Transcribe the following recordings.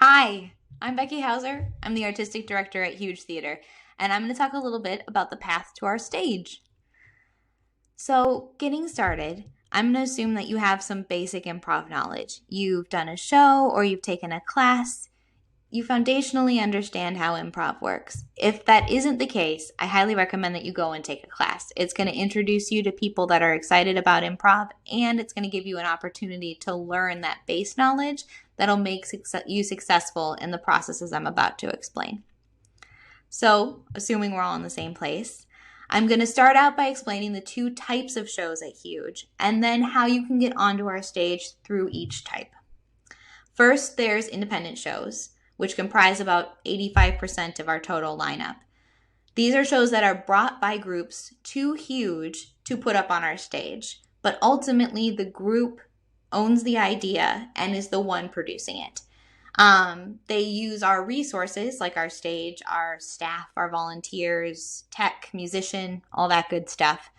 Hi, I'm Becky Hauser. I'm the Artistic Director at Huge Theater, and I'm going to talk a little bit about the path to our stage. So, getting started, I'm going to assume that you have some basic improv knowledge. You've done a show or you've taken a class. You foundationally understand how improv works. If that isn't the case, I highly recommend that you go and take a class. It's going to introduce you to people that are excited about improv, and it's going to give you an opportunity to learn that base knowledge that'll make you successful in the processes I'm about to explain. So, assuming we're all in the same place, I'm going to start out by explaining the two types of shows at Huge, and then how you can get onto our stage through each type. First, there's independent shows, which comprise about 85% of our total lineup. These are shows that are brought by groups too huge to put up on our stage, but ultimately the group owns the idea and is the one producing it. They use our resources like our stage, our staff, our volunteers, tech, musician, all that good stuff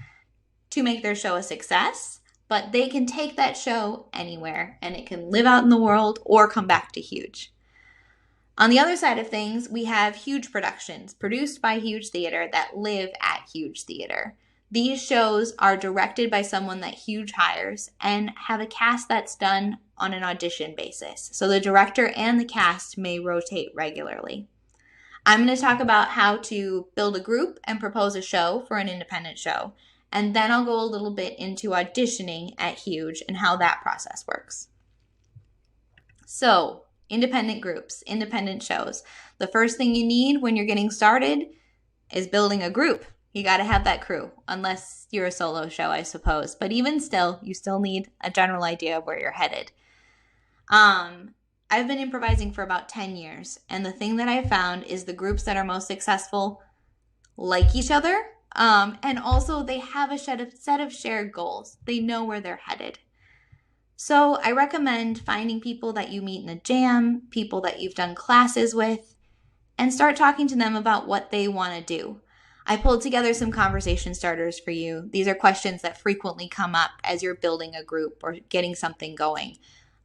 to make their show a success, but they can take that show anywhere and it can live out in the world or come back to Huge. On the other side of things, we have Huge productions produced by Huge Theater that live at Huge Theater. These shows are directed by someone that Huge hires and have a cast that's done on an audition basis. So the director and the cast may rotate regularly. I'm going to talk about how to build a group and propose a show for an independent show. And then I'll go a little bit into auditioning at Huge and how that process works. So, independent groups, independent shows. The first thing you need when you're getting started is building a group. You got to have that crew, unless you're a solo show, I suppose. But even still, you still need a general idea of where you're headed. I've been improvising for about 10 years, and the thing that I've found is the groups that are most successful like each other, and also they have a set of shared goals. They know where they're headed. So I recommend finding people that you meet in a jam, people that you've done classes with, and start talking to them about what they want to do. I pulled together some conversation starters for you. These are questions that frequently come up as you're building a group or getting something going.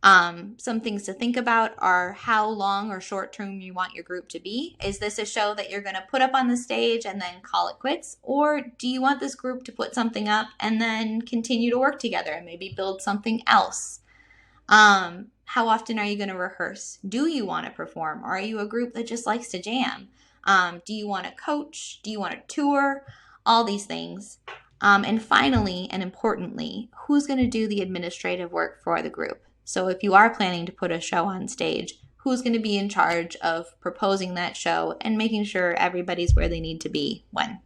Some things to think about are how long or short term you want your group to be. Is this a show that you're going to put up on the stage and then call it quits? Or do you want this group to put something up and then continue to work together and maybe build something else? How often are you going to rehearse? Do you want to perform? Or are you a group that just likes to jam? Do you want to coach? Do you want to tour? All these things. And finally, and importantly, who's going to do the administrative work for the group? So if you are planning to put a show on stage, who's going to be in charge of proposing that show and making sure everybody's where they need to be when?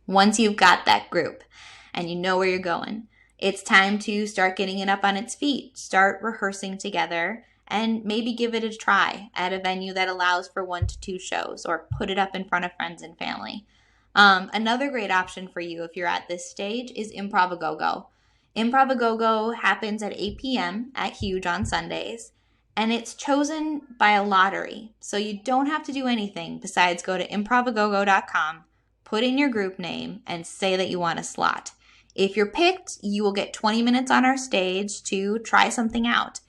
Once you've got that group and you know where you're going, it's time to start getting it up on its feet, start rehearsing together, and maybe give it a try at a venue that allows for 1 to 2 shows, or put it up in front of friends and family. Another great option for you if you're at this stage is Improv-A-Go-Go. Improv-A-Go-Go happens at 8 p.m. at Huge on Sundays, and it's chosen by a lottery. So you don't have to do anything besides go to improvagogo.com, put in your group name, and say that you want a slot. If you're picked, you will get 20 minutes on our stage to try something out.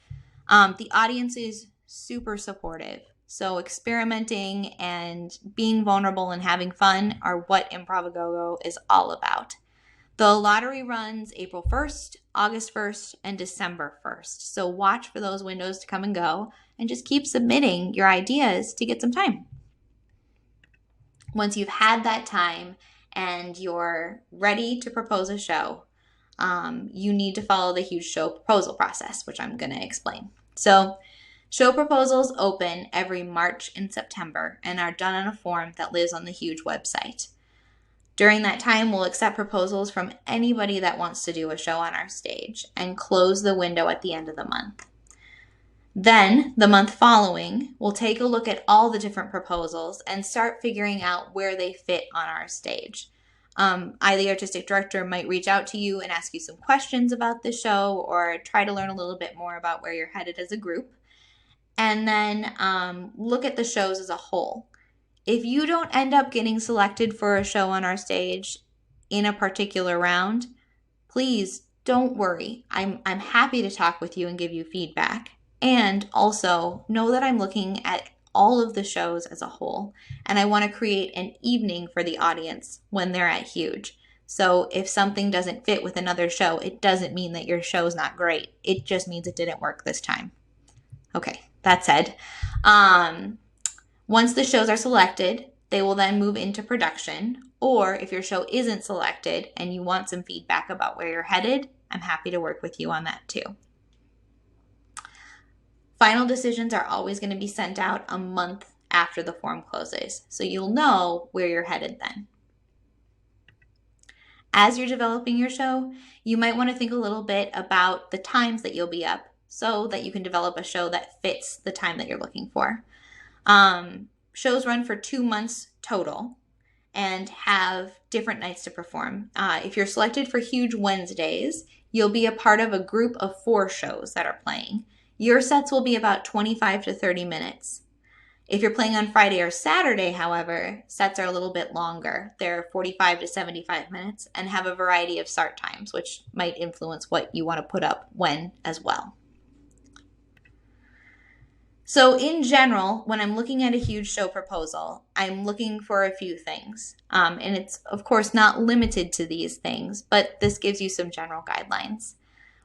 The audience is super supportive. So experimenting and being vulnerable and having fun are what Improv-A-Go-Go is all about. The lottery runs April 1st, August 1st, and December 1st. So watch for those windows to come and go and just keep submitting your ideas to get some time. Once you've had that time and you're ready to propose a show, you need to follow the Huge show proposal process, which I'm going to explain. So show proposals open every March and September and are done on a form that lives on the Huge website. During that time, we'll accept proposals from anybody that wants to do a show on our stage and close the window at the end of the month. Then, the month following, we'll take a look at all the different proposals and start figuring out where they fit on our stage. I, the artistic director, might reach out to you and ask you some questions about the show or try to learn a little bit more about where you're headed as a group. And then look at the shows as a whole. If you don't end up getting selected for a show on our stage in a particular round, please don't worry. I'm happy to talk with you and give you feedback. And also know that I'm looking at all of the shows as a whole, and I want to create an evening for the audience when they're at Huge. So if something doesn't fit with another show, it doesn't mean that your show's not great. It just means it didn't work this time. Okay, that said, once the shows are selected, they will then move into production. Or if your show isn't selected and you want some feedback about where you're headed, I'm happy to work with you on that too. Final decisions are always going to be sent out a month after the form closes, so you'll know where you're headed then. As you're developing your show, you might want to think a little bit about the times that you'll be up so that you can develop a show that fits the time that you're looking for. Shows run for 2 months total and have different nights to perform. If you're selected for Huge Wednesdays, you'll be a part of a group of 4 shows that are playing. Your sets will be about 25 to 30 minutes. If you're playing on Friday or Saturday, however, sets are a little bit longer. They're 45 to 75 minutes and have a variety of start times, which might influence what you want to put up when as well. So in general, when I'm looking at a Huge show proposal, I'm looking for a few things. And it's, of course, not limited to these things, but this gives you some general guidelines.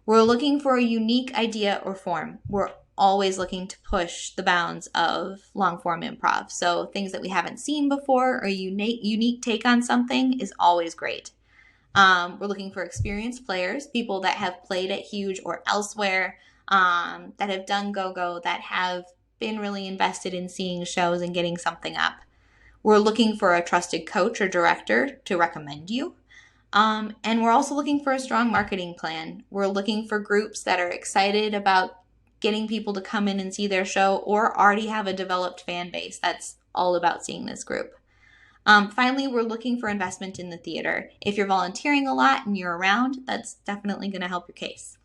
We're looking for a unique idea or form. We're always looking to push the bounds of long-form improv. So things that we haven't seen before or a unique take on something is always great. We're looking for experienced players, people that have played at Huge or elsewhere, that have done go-go, that have been really invested in seeing shows and getting something up. We're looking for a trusted coach or director to recommend you. And we're also looking for a strong marketing plan. We're looking for groups that are excited about getting people to come in and see their show or already have a developed fan base that's all about seeing this group. Finally, we're looking for investment in the theater. If you're volunteering a lot and you're around, that's definitely going to help your case.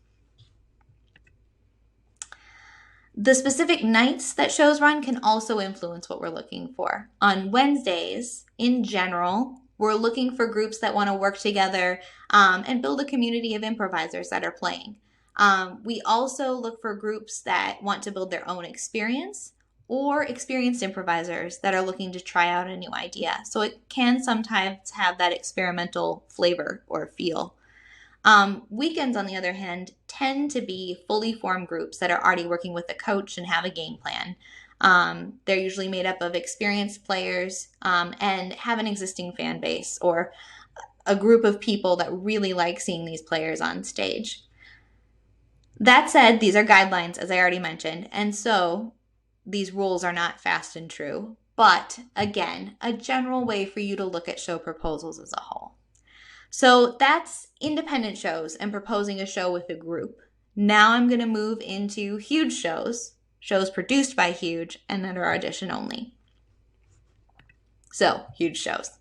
The specific nights that shows run can also influence what we're looking for. On Wednesdays, in general, we're looking for groups that want to work together and build a community of improvisers that are playing. We also look for groups that want to build their own experience or experienced improvisers that are looking to try out a new idea. So it can sometimes have that experimental flavor or feel. Weekends, on the other hand, tend to be fully formed groups that are already working with a coach and have a game plan. They're usually made up of experienced players and have an existing fan base or a group of people that really like seeing these players on stage. That said, these are guidelines, as I already mentioned, and so these rules are not fast and true. But again, a general way for you to look at show proposals as a whole. So that's independent shows and proposing a show with a group. Now I'm going to move into Huge shows, shows produced by Huge and that are audition only. So, Huge shows.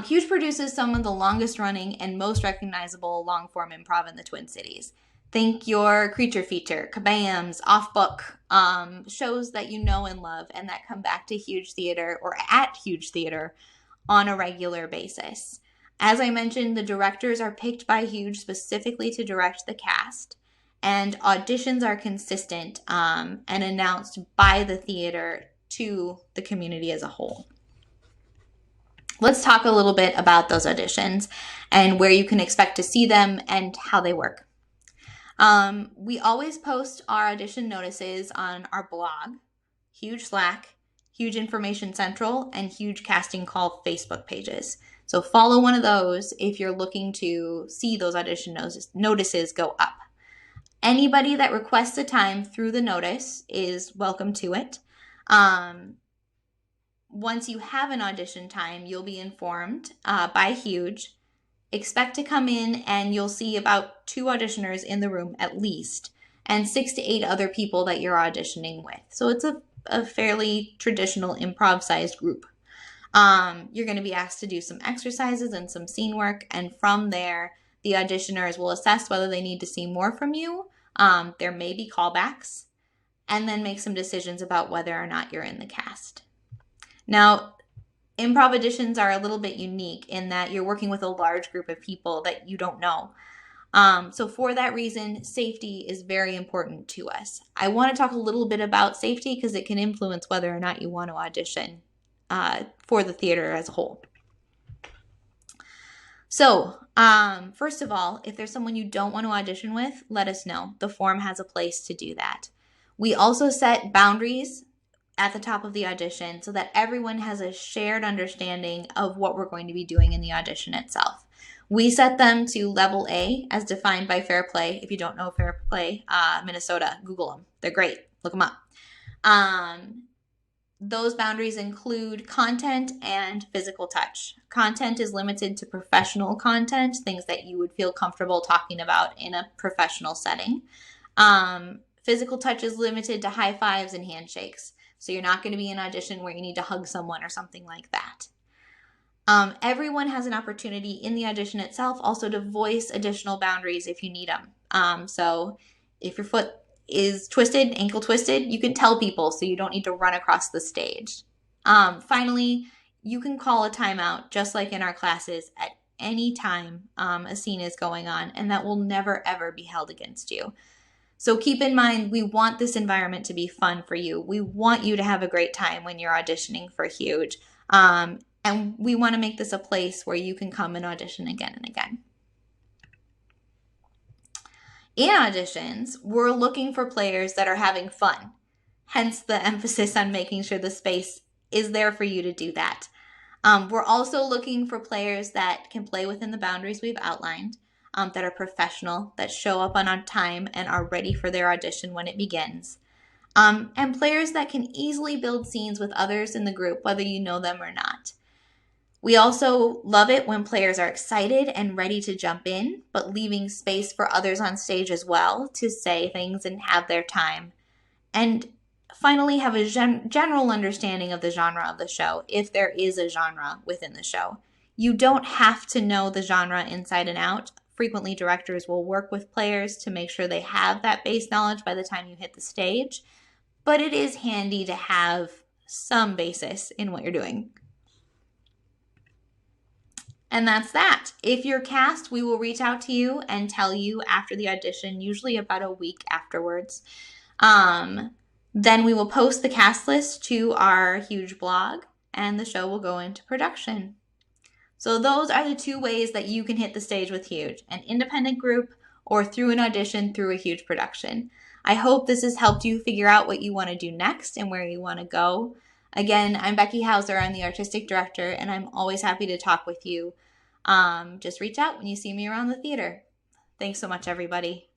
Huge produces some of the longest running and most recognizable long-form improv in the Twin Cities. Think your Creature Feature, Kabams, Off Book, shows that you know and love and that come back to Huge Theater or at Huge Theater on a regular basis. As I mentioned, the directors are picked by Huge specifically to direct the cast, and auditions are consistent and announced by the theater to the community as a whole. Let's talk a little bit about those auditions and where you can expect to see them and how they work. We always post our audition notices on our blog, Huge Slack, Huge Information Central, and Huge Casting Call Facebook pages. So follow one of those if you're looking to see those audition notices go up. Anybody that requests a time through the notice is welcome to it. Once you have an audition time, you'll be informed by Huge. Expect to come in and you'll see about 2 auditioners in the room at least, and 6 to 8 other people that you're auditioning with. So it's a fairly traditional improv-sized group. You're going to be asked to do some exercises and some scene work, and from there, the auditioners will assess whether they need to see more from you. There may be callbacks, and then make some decisions about whether or not you're in the cast. Now, improv auditions are a little bit unique in that you're working with a large group of people that you don't know. So for that reason, safety is very important to us. I want to talk a little bit about safety because it can influence whether or not you want to audition for the theater as a whole. So, first of all, if there's someone you don't want to audition with, let us know. The form has a place to do that. We also set boundaries at the top of the audition so that everyone has a shared understanding of what we're going to be doing in the audition itself. We set them to level A as defined by Fair Play. If you don't know Fair Play, Minnesota, Google them. They're great. Look them up. Those boundaries include content and physical touch. Content is limited to professional content, things that you would feel comfortable talking about in a professional setting. Physical touch is limited to high fives and handshakes. So you're not going to be in an audition where you need to hug someone or something like that. Everyone has an opportunity in the audition itself also to voice additional boundaries if you need them. So if your foot is twisted, ankle twisted, you can tell people so you don't need to run across the stage. Finally, you can call a timeout just like in our classes at any time a scene is going on, and that will never ever be held against you. So keep in mind, we want this environment to be fun for you. We want you to have a great time when you're auditioning for Huge. And we want to make this a place where you can come and audition again and again. In auditions, we're looking for players that are having fun. Hence the emphasis on making sure the space is there for you to do that. We're also looking for players that can play within the boundaries we've outlined, that are professional, that show up on time and are ready for their audition when it begins. And players that can easily build scenes with others in the group, whether you know them or not. We also love it when players are excited and ready to jump in, but leaving space for others on stage as well to say things and have their time. And finally, have a general understanding of the genre of the show, if there is a genre within the show. You don't have to know the genre inside and out. Frequently, directors will work with players to make sure they have that base knowledge by the time you hit the stage, but it is handy to have some basis in what you're doing. And that's that. If you're cast, we will reach out to you and tell you after the audition, usually about a week afterwards. Then we will post the cast list to our Huge blog, and the show will go into production. So those are the two ways that you can hit the stage with Huge: an independent group or through an audition through a Huge production. I hope this has helped you figure out what you want to do next and where you want to go. Again, I'm Becky Hauser. I'm the Artistic Director, and I'm always happy to talk with you. Just reach out when you see me around the theater. Thanks so much, everybody.